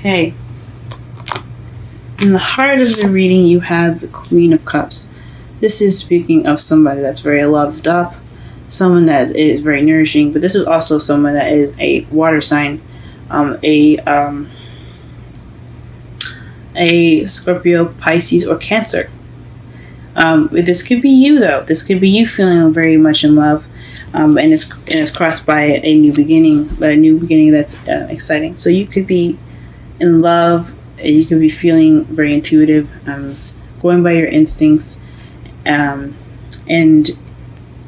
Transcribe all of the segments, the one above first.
Okay. In the heart of the reading, you have the Queen of Cups. This is speaking of somebody that's very loved up, someone that is very nourishing, but this is also someone that is a water sign, a Scorpio, Pisces, or Cancer. This could be you, though. This could be you feeling very much in love, and it's crossed by a new beginning, that's exciting. So you could be in love. You could be feeling very intuitive, going by your instincts, and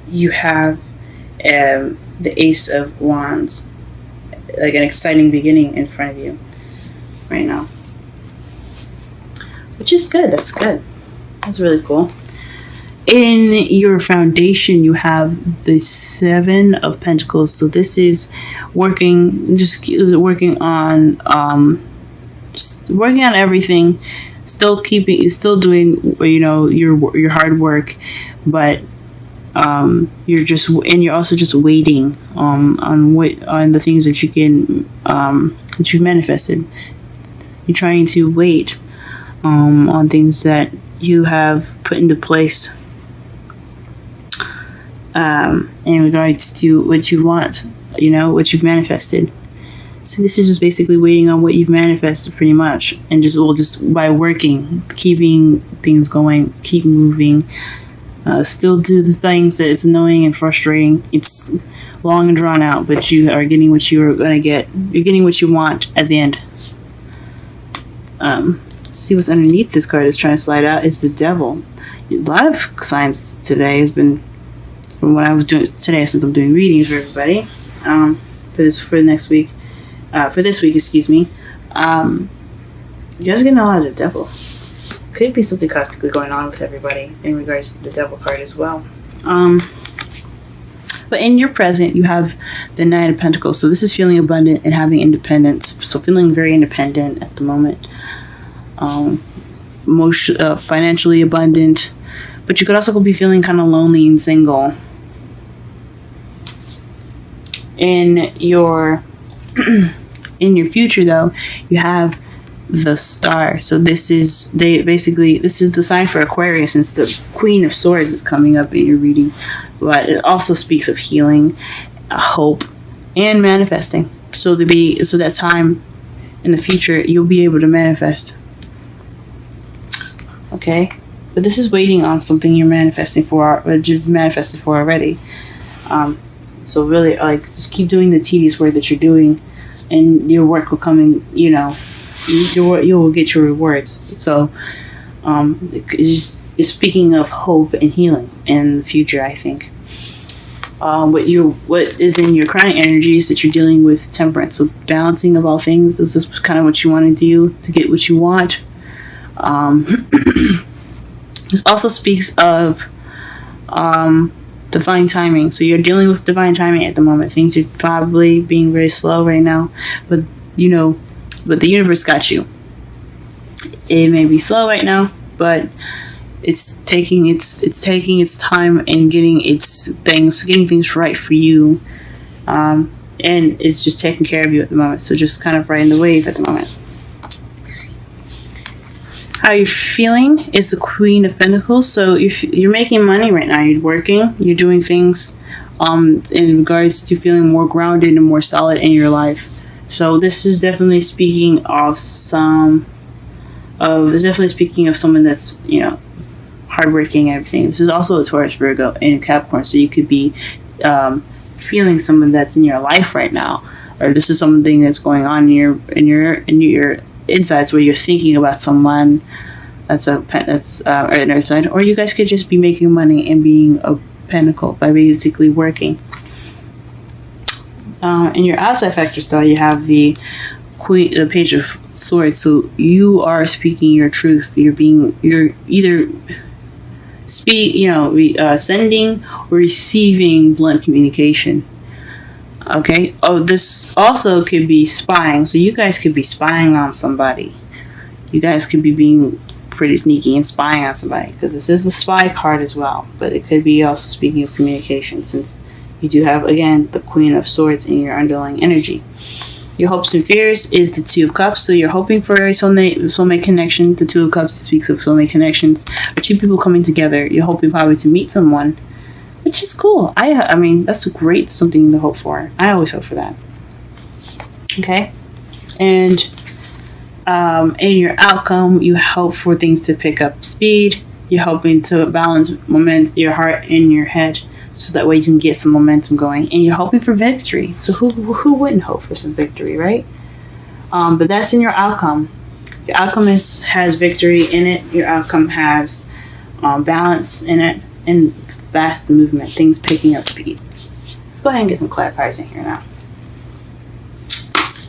you have the Ace of Wands, like an exciting beginning in front of you right now, which is good. That's good. That's really cool. In your foundation, you have the Seven of Pentacles. So this is working on everything, still doing your hard work, but you're also just waiting on the things that you can that you've manifested. You're trying to wait on things that you have put into place in regards to what you want, what you've manifested. So this is just basically waiting on what you've manifested, pretty much, and just by working, keeping things going, keep moving, still do the things that it's annoying and frustrating. It's long and drawn out, but you are getting what you are going to get. You're getting what you want at the end. See what's underneath this card is trying to slide out is the Devil. A lot of signs today has been from what I was doing today, since I'm doing readings for everybody. For this week, excuse me. You guys are getting a lot of the Devil. Could be something cosmically going on with everybody in regards to the Devil card as well. But in your present, you have the Knight of Pentacles. So this is feeling abundant and having independence. So feeling very independent at the moment. Financially abundant. But you could also be feeling kind of lonely and single. In your future, though, you have the Star. So this is the sign for Aquarius, since the Queen of Swords is coming up in your reading. But it also speaks of healing, hope, and manifesting. So that time in the future, you'll be able to manifest. Okay, but this is waiting on something you're manifesting for, or you've manifested for already. So really, just keep doing the tedious work that you're doing, and your work will come in. You will get your rewards. So, it's speaking of hope and healing in the future, I think. What is in your chronic energies that you're dealing with temperance. So balancing of all things. This is kind of what you want to do to get what you want. This also speaks of divine timing. So you're dealing with divine timing at the moment. Things are probably being very slow right now, but the universe got you. It may be slow right now, but it's taking its time and getting things right for you, and it's just taking care of you at the moment. So just kind of riding the wave at the moment. How you're feeling is the Queen of Pentacles. So you're making money right now. You're working. You're doing things in regards to feeling more grounded and more solid in your life. So this is definitely speaking of someone that's hardworking and everything. This is also a Taurus, Virgo, and Capricorn. So you could be feeling someone that's in your life right now, or this is something that's going on in your insides, where you're thinking about someone that's on the other side, or you guys could just be making money and being a pentacle by basically working. In your outside factors, though, you have the Page of Swords. So you are speaking your truth. You're either sending or receiving blunt communication. Okay. Oh, this also could be spying. So you guys could be spying on somebody. You guys could be being pretty sneaky and spying on somebody, because this is the spy card as well. But it could be also speaking of communication, since you do have, again, the Queen of Swords in your underlying energy. Your hopes and fears is the Two of Cups. So you're hoping for a soulmate connection. The Two of Cups speaks of soulmate connections, or two people coming together. You're hoping probably to meet someone, which is cool. I mean, that's great, something to hope for. I always hope for that. Okay? And in your outcome, you hope for things to pick up speed. You're hoping to balance your heart and your head, so that way you can get some momentum going. And you're hoping for victory. So who wouldn't hope for some victory, right? But that's in your outcome. Your outcome has victory in it. Your outcome has balance in it, and fast movement, things picking up speed. Let's go ahead and get some clarifiers in here now.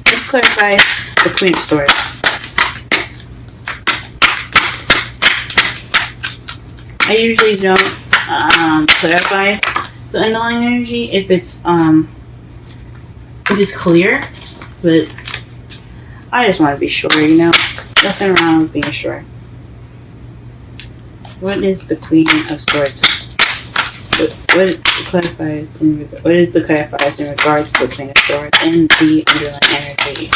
Let's clarify the Queen of Swords. I usually don't clarify the underlying energy if it's clear, but I just want to be sure, you know. Nothing wrong with being sure. What is the Queen of Swords? What is the clarifiers in regards to the Queen of Swords and the underlying energy?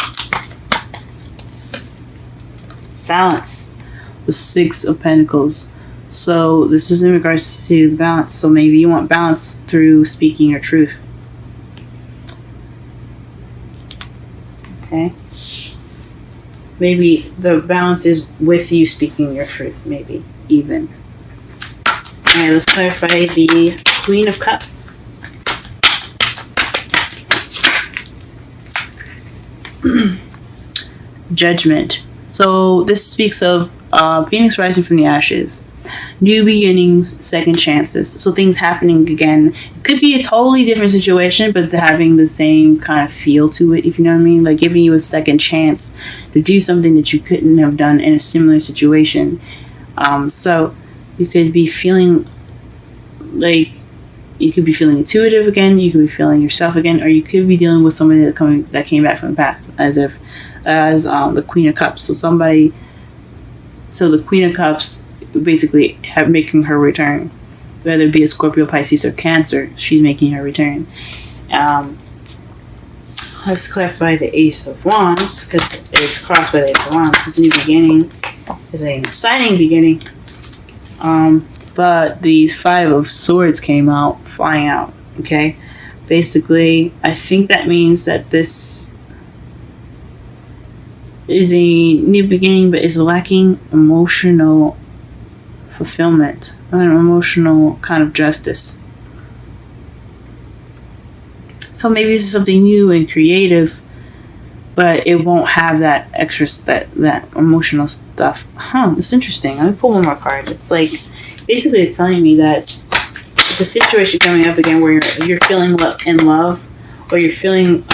Balance. The Six of Pentacles. So this is in regards to the balance. So maybe you want balance through speaking your truth. Okay. Maybe the balance is with you speaking your truth. Maybe even. Alright, let's clarify the Queen of Cups. Judgment. So this speaks of Phoenix rising from the ashes. New beginnings, second chances. So things happening again. It could be a totally different situation, but having the same kind of feel to it, if you know what I mean. Like giving you a second chance to do something that you couldn't have done in a similar situation. So you could be feeling like you could be feeling intuitive again. You could be feeling yourself again, or you could be dealing with somebody that came back from the past, as the Queen of Cups. So the Queen of Cups basically making her return, whether it be a Scorpio, Pisces, or Cancer. She's making her return. Let's clarify the Ace of Wands, because it's crossed by the Ace of Wands. It's a new beginning. It's an exciting beginning. But these Five of Swords came out, flying out. Okay, basically, I think that means that this is a new beginning, but is lacking emotional fulfillment, an emotional kind of justice. So maybe this is something new and creative, but it won't have that extra that emotional stuff. It's interesting. Let me pull one more card. It's like basically it's telling me that it's a situation coming up again where you're feeling in love, or you're feeling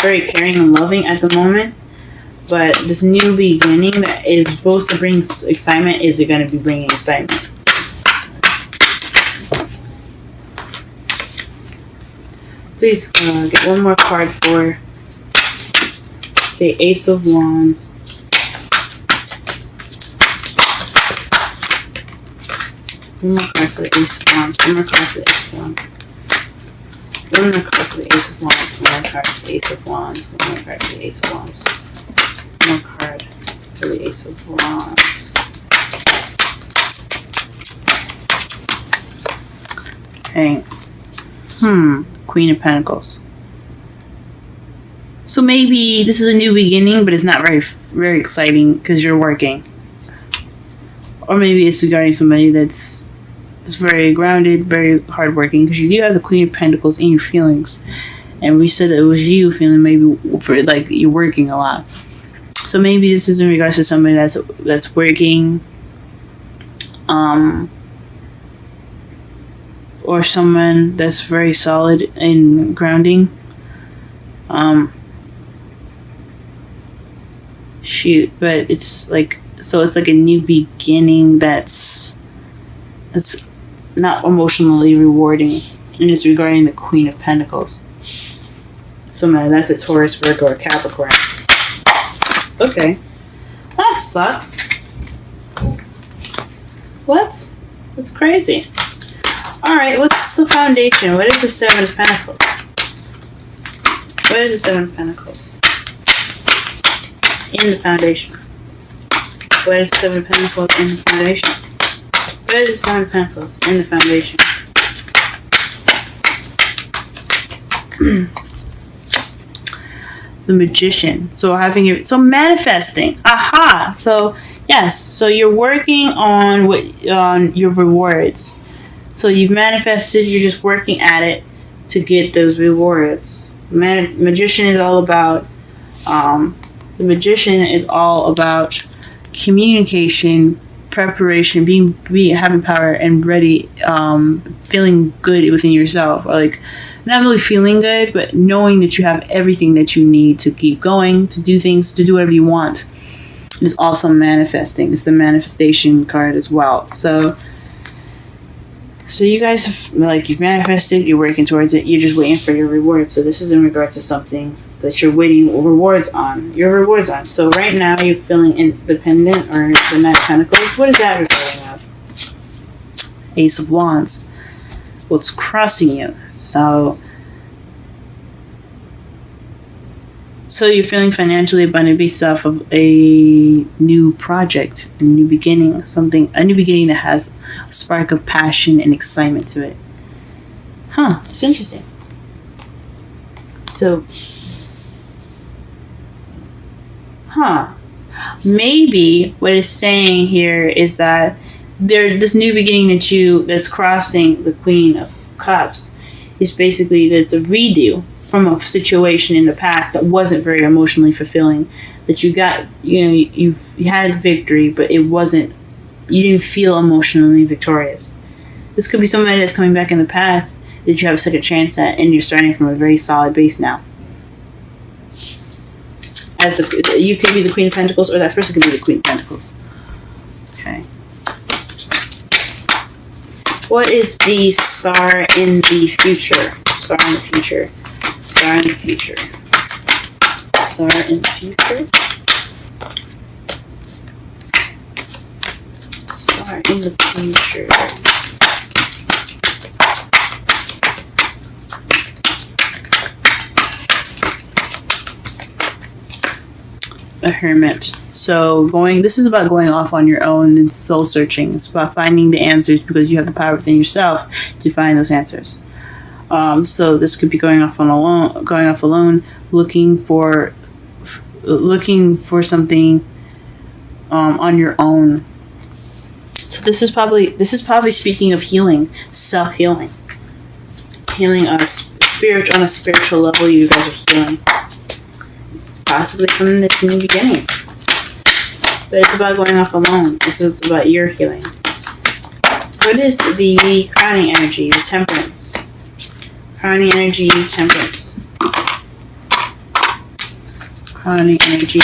very caring and loving at the moment. But this new beginning that is supposed to bring excitement, is it going to be bringing excitement? Please get one more card for the Ace of Wands. One more card for the Ace of Wands. One more card for the Ace of Wands. One more card for the Ace of Wands. One more card for the Ace of Wands. One more card for the Ace of Wands. One more card for the Ace of Wands. Okay. Queen of Pentacles. So maybe this is a new beginning, but it's not very exciting because you're working. Or maybe it's regarding somebody that's very grounded, very hardworking, because you do have the Queen of Pentacles in your feelings. And we said it was you feeling maybe for like you're working a lot. So maybe this is in regards to somebody that's working, or someone that's very solid in grounding. But it's like, so it's like a new beginning that's not emotionally rewarding, and it's regarding the Queen of Pentacles. So that's a Taurus, Virgo, or Capricorn. Okay, that sucks. What? That's crazy. All right, what's the foundation? What is the Seven of Pentacles? What is the Seven of Pentacles in the foundation? What is the Seven of Pentacles in the foundation? What is the Seven of Pentacles in the foundation? The Magician. So manifesting. Aha. So yes. So you're working on on your rewards. So you've manifested. You're just working at it to get those rewards. Magician is all about. The Magician is all about communication, preparation, being having power and ready, feeling good within yourself, or like not really feeling good, but knowing that you have everything that you need to keep going, to do things, to do whatever you want. It's also manifesting. It's the manifestation card as well. So you guys have, like, you've manifested, you're working towards it, you're just waiting for your reward. So this is in regards to something that you're waiting rewards on. So right now you're feeling independent, or the Knight of Pentacles. What is that referring of? Ace of Wands. What's crossing you? So you're feeling financially abundant based off of a new project, a new beginning, a new beginning that has a spark of passion and excitement to it. It's interesting. So, maybe what it's saying here is that this new beginning that's crossing the Queen of Cups is basically that it's a redo from a situation in the past that wasn't very emotionally fulfilling. That you got, you had victory, but you didn't feel emotionally victorious. This could be somebody that's coming back in the past that you have a second chance at, and you're starting from a very solid base now. You could be the Queen of Pentacles, or that person could be the Queen of Pentacles. Okay. What is the star in the future? Star in the future. Star in the future. Star in the future. Star in the future. A Hermit. So this is about going off on your own and soul searching. It's about finding the answers, because you have the power within yourself to find those answers. So this could be going off alone, looking for something on your own. So this is probably speaking of healing, self-healing, healing on a spiritual level. You guys are healing, possibly from this new beginning. But it's about going off alone. This is about your healing. What is the crowning energy? The Temperance. Crowning energy, Temperance. Crowning energy,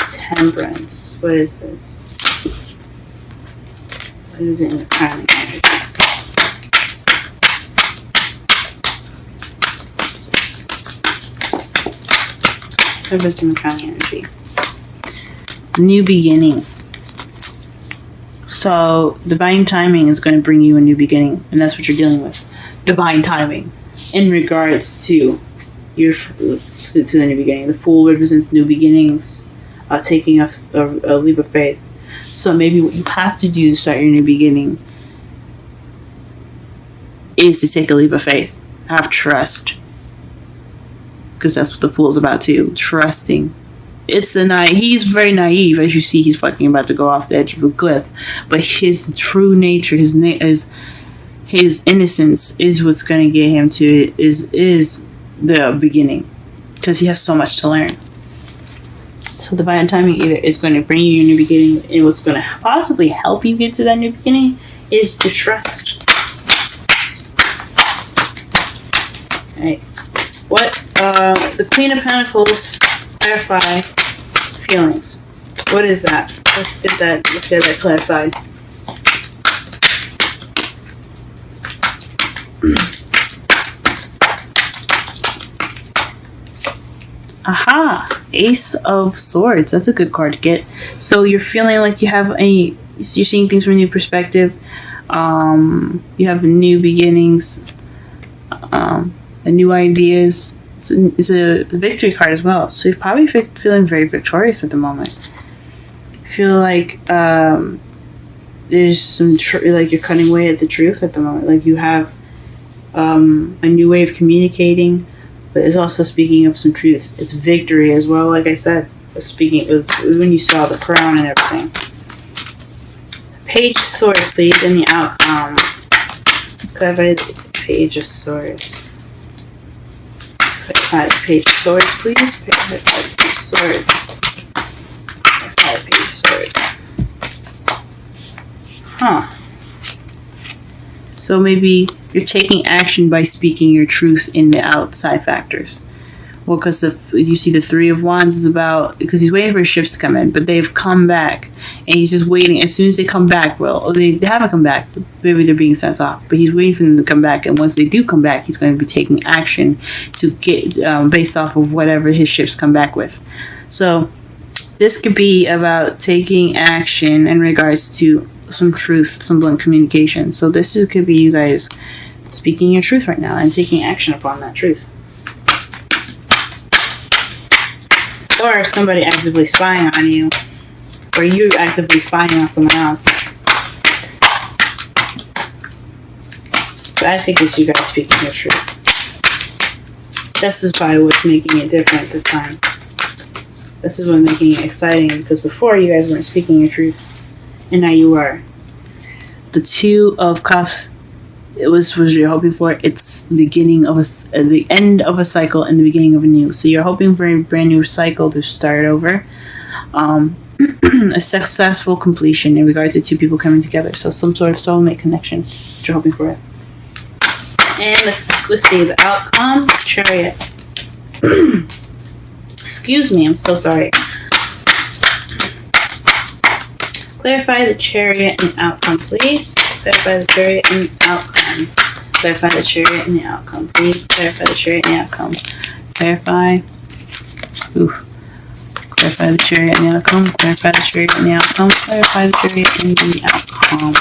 Temperance. What is this? What is it in the crowning energy? Temperance in the crowning energy. New beginning. So divine timing is going to bring you a new beginning, and that's what you're dealing with. Divine timing in regards to the new beginning. The Fool represents new beginnings, taking a leap of faith. So maybe what you have to do to start your new beginning is to take a leap of faith. Have trust. Because that's what the Fool is about too. Trusting. He's very naive. As you see, he's fucking about to go off the edge of a cliff. But his true nature, his innocence is what's going to get him to is the beginning. Because he has so much to learn. So divine timing either is going to bring you your new beginning, and what's going to possibly help you get to that new beginning is to trust. Alright. What the Queen of Pentacles, clarify feelings. What is that? Let's get that clarified. Aha! Ace of Swords. That's a good card to get. So you're feeling like you're seeing things from a new perspective. You have new beginnings. new ideas. It's a victory card as well. So you're probably feeling very victorious at the moment. Feel like there's some like you're cutting away at the truth at the moment. Like you have a new way of communicating, but it's also speaking of some truth. It's victory as well. Like I said, speaking of when you saw the crown and everything. Page of Swords, please, and the outcome. Clarify the Page of Swords. Clarify the Page of Swords, please. Clarify the Page of Swords. Clarify the Page of Swords. Huh. So maybe you're taking action by speaking your truth in the outside factors. Well, because you see the Three of Wands is about, because he's waiting for his ships to come in, but they've come back, and he's just waiting. As soon as they come back, well, they haven't come back, maybe they're being sent off, but he's waiting for them to come back, and once they do come back, he's going to be taking action to get, based off of whatever his ships come back with. So this could be about taking action in regards to some truth, some blunt communication. So could be you guys speaking your truth right now and taking action upon that truth. Or somebody actively spying on you, or you actively spying on someone else. But I think it's you guys speaking your truth. This is probably what's making it different this time. This is what's making it exciting, because before you guys weren't speaking your truth, and now you are. The Two of Cups, it was what you're hoping for. It's the beginning of the end of a cycle and the beginning of a new. So you're hoping for a brand new cycle to start over. A successful completion in regards to two people coming together. So some sort of soulmate connection that you're hoping for. And let's see the outcome. Chariot. Excuse me, I'm so sorry. Clarify the Chariot and outcome, please. Clarify the Chariot and outcome. Clarify the Chariot and the outcome, please. Clarify the Chariot and the outcome. Clarify. Oof. Clarify the Chariot and the outcome. Clarify the Chariot and the outcome. Clarify the Chariot and the outcome.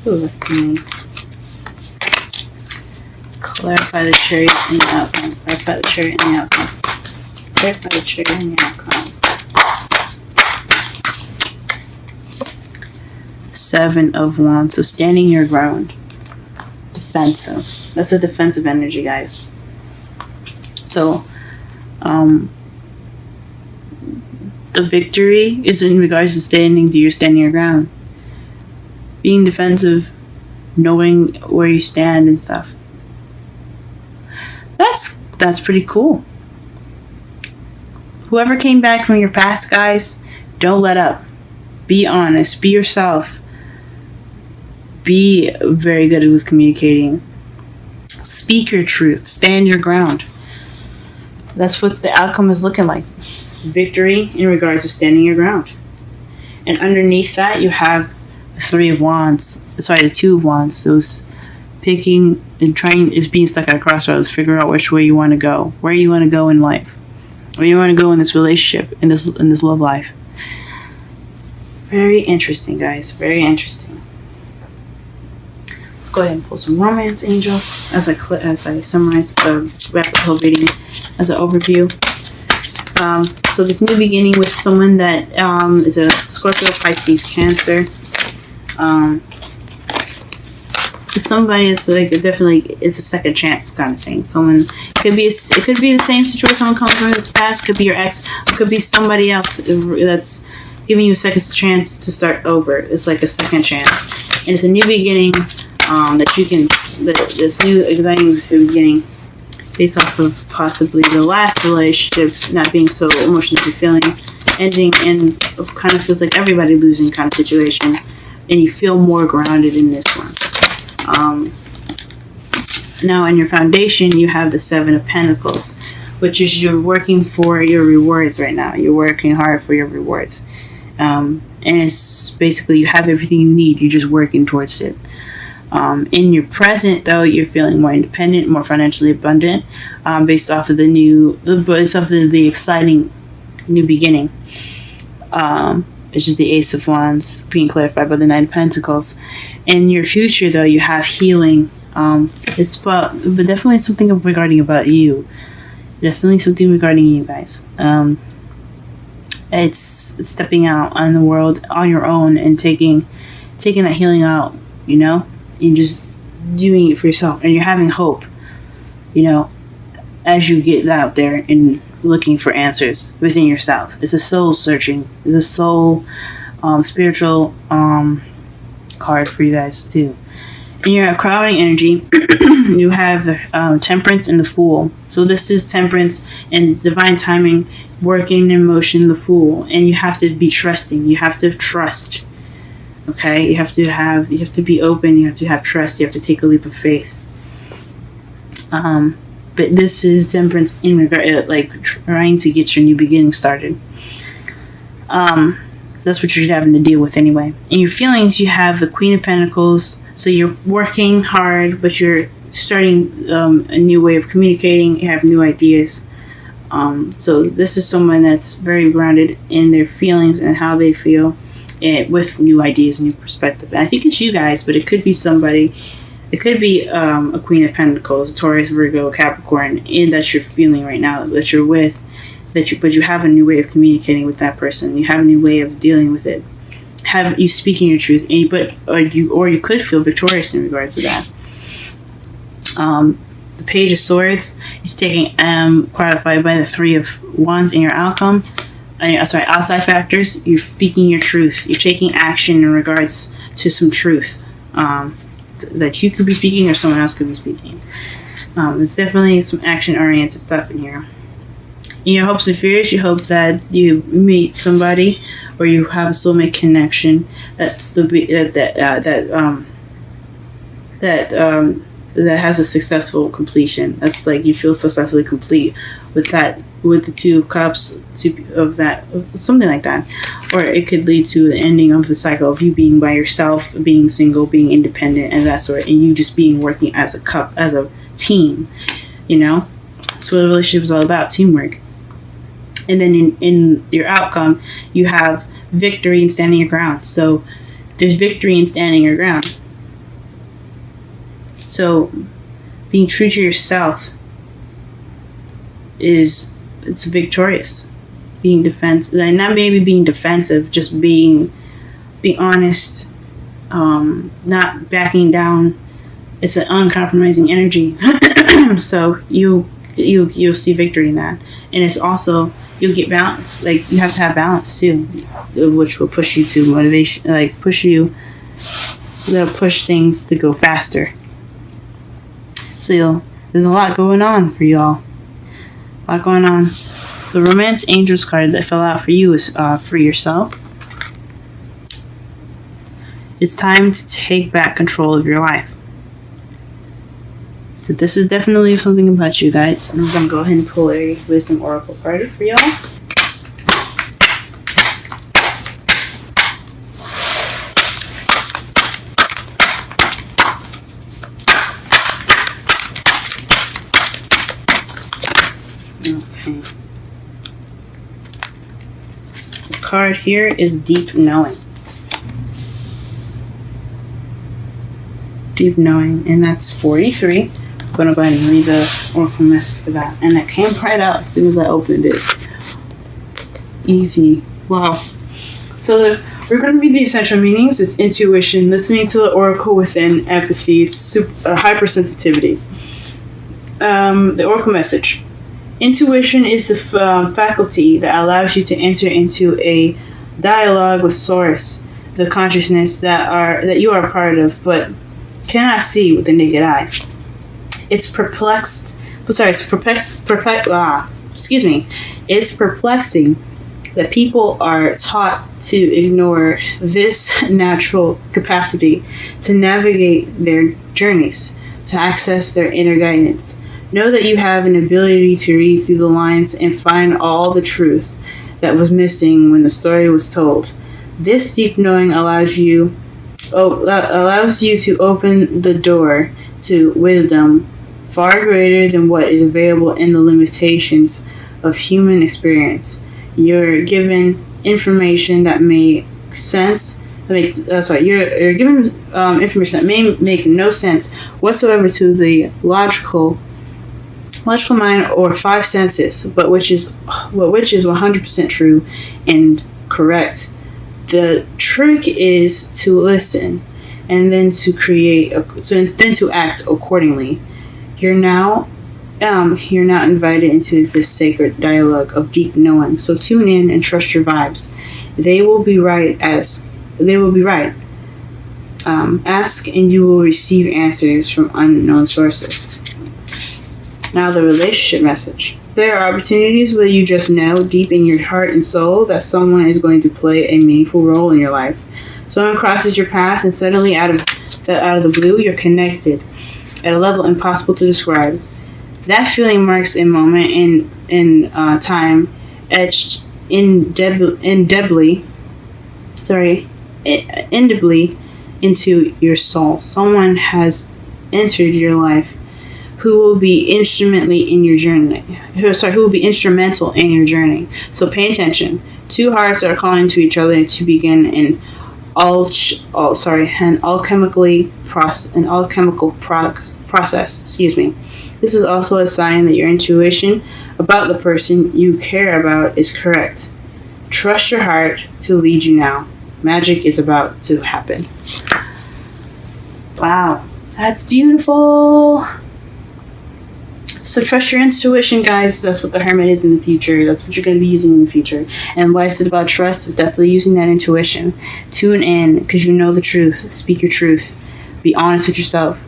Ooh, that's too many. Clarify the Chariot and the outcome. Clarify the Chariot and the outcome. Clarify the Chariot and the outcome. Seven of Wands. So standing your ground. Defensive. That's a defensive energy, guys. So, the victory is in regards to standing your ground. Being defensive, knowing where you stand and stuff. That's pretty cool. Whoever came back from your past, guys, don't let up. Be honest. Be yourself. Be very good with communicating. Speak your truth. Stand your ground. That's what the outcome is looking like. Victory in regards to standing your ground. And underneath that, you have the Three of Wands. Sorry, the Two of Wands. Those picking and trying, is being stuck at a crossroads. Figure out which way you want to go. Where you want to go in life. Where you want to go in this relationship, in this love life. Very interesting, guys. Very interesting. Let's go ahead and pull some romance angels as I summarize the wrap the whole reading as an overview. So this new beginning with someone that is a Scorpio, Pisces, Cancer. Somebody is like definitely it's a second chance kind of thing. Someone it could be the same situation. Someone comes from the past. Could be your ex. It could be somebody else that's giving you a second chance to start over. It's like a second chance, and it's a new beginning. That you can this new exciting beginning based off of possibly the last relationship not being so emotionally fulfilling, ending, and it kind of feels like everybody losing kind of situation, and you feel more grounded in this one. Now in your foundation you have the Seven of Pentacles, which is you're working for your rewards right now. You're working hard for your rewards, and it's basically you have everything you need. You're just working towards it. In your present, though, you're feeling more independent, more financially abundant, based off of the exciting new beginning, which is the Ace of Wands being clarified by the Nine of Pentacles. In your future, though, you have healing, It's about, but definitely something regarding about you. Definitely something regarding you guys. It's stepping out on the world on your own and taking that healing out, and just doing it for yourself. And you're having hope, as you get out there and looking for answers within yourself. It's a soul searching. It's a soul spiritual card for you guys too. In your crowding energy, you have the temperance and the fool. So this is temperance and divine timing working in motion, the fool. And you have to be trusting. You have to trust. Okay? You have to be open. You have to have trust. You have to take a leap of faith. But this is temperance in regard, like trying to get your new beginning started. That's what you're having to deal with anyway. In your feelings, you have the Queen of Pentacles. So you're working hard, but you're starting a new way of communicating. You have new ideas. So this is someone that's very grounded in their feelings and how they feel, and with new ideas, new perspective. And I think it's you guys, but it could be somebody. It could be a Queen of Pentacles, Taurus, Virgo, Capricorn, and that you're feeling right now, that you're with, but you have a new way of communicating with that person. You have a new way of dealing with it. Have you speaking your truth, or you could feel victorious in regards to that. The Page of Swords is taking qualified by the Three of Wands in your outcome. Outside factors. You're speaking your truth. You're taking action in regards to some truth that you could be speaking or someone else could be speaking. It's definitely some action-oriented stuff in here. In your hopes and fears, you hope that you meet somebody or you have a soulmate connection that has a successful completion. That's like you feel successfully complete with the Two of Cups, something like that. Or it could lead to the ending of the cycle of you being by yourself, being single, being independent, and that sort, and you just working as a team. That's what a relationship is all about, teamwork. And then in your outcome, you have victory and standing your ground. So there's victory in standing your ground. So being true to yourself it's victorious. Being defensive, not maybe being defensive, just being honest, not backing down. It's an uncompromising energy. So you'll see victory in that, and it's also you'll get balance. Like you have to have balance too, which will push you to motivation. That'll push things to go faster. So there's a lot going on for y'all. A lot going on. The Romance Angels card that fell out for you is for yourself. It's time to take back control of your life. So this is definitely something about you guys. And I'm going to go ahead and pull a Wisdom Oracle card for y'all. Okay. The card here is Deep Knowing. Deep Knowing, and that's 43. I'm going to go ahead and read the oracle message for that. And that came right out as soon as I opened it. Easy. Wow. So we're going to read the essential meanings. It's intuition, listening to the oracle within, empathy, hypersensitivity. The oracle message. Intuition is the faculty that allows you to enter into a dialogue with Source, the consciousness that you are a part of, but cannot see with the naked eye. It's perplexing that people are taught to ignore this natural capacity to navigate their journeys, to access their inner guidance. Know that you have an ability to read through the lines and find all the truth that was missing when the story was told. This deep knowing allows you to open the door to wisdom far greater than what is available in the limitations of human experience. You're given information that makes sense You're given information that may make no sense whatsoever to the logical mind or five senses, but which is 100% true and correct. The trick is to listen and then to act accordingly. You're now invited into this sacred dialogue of deep knowing. So tune in and trust your vibes. They will be right. Ask and you will receive answers from unknown sources. Now the relationship message. There are opportunities where you just know deep in your heart and soul that someone is going to play a meaningful role in your life. Someone crosses your path and suddenly out of the blue, you're connected at a level impossible to describe. That feeling marks a moment in time etched indelibly into your soul. Someone has entered your life who will be instrumental in your journey. So pay attention. Two hearts are calling to each other to begin an alchemical process. Excuse me. This is also a sign that your intuition about the person you care about is correct. Trust your heart to lead you now. Magic is about to happen. Wow, that's beautiful. So trust your intuition, guys. That's what the Hermit is in the future. That's what you're going to be using in the future. And what I said about trust is definitely using that intuition. Tune in because you know the truth. Speak your truth. Be honest with yourself.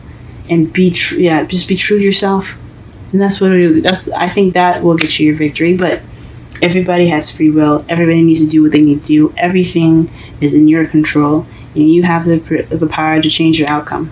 And just be true to yourself. And that's what it'll do. I think that will get you your victory. But everybody has free will. Everybody needs to do what they need to do. Everything is in your control. And you have the power to change your outcome.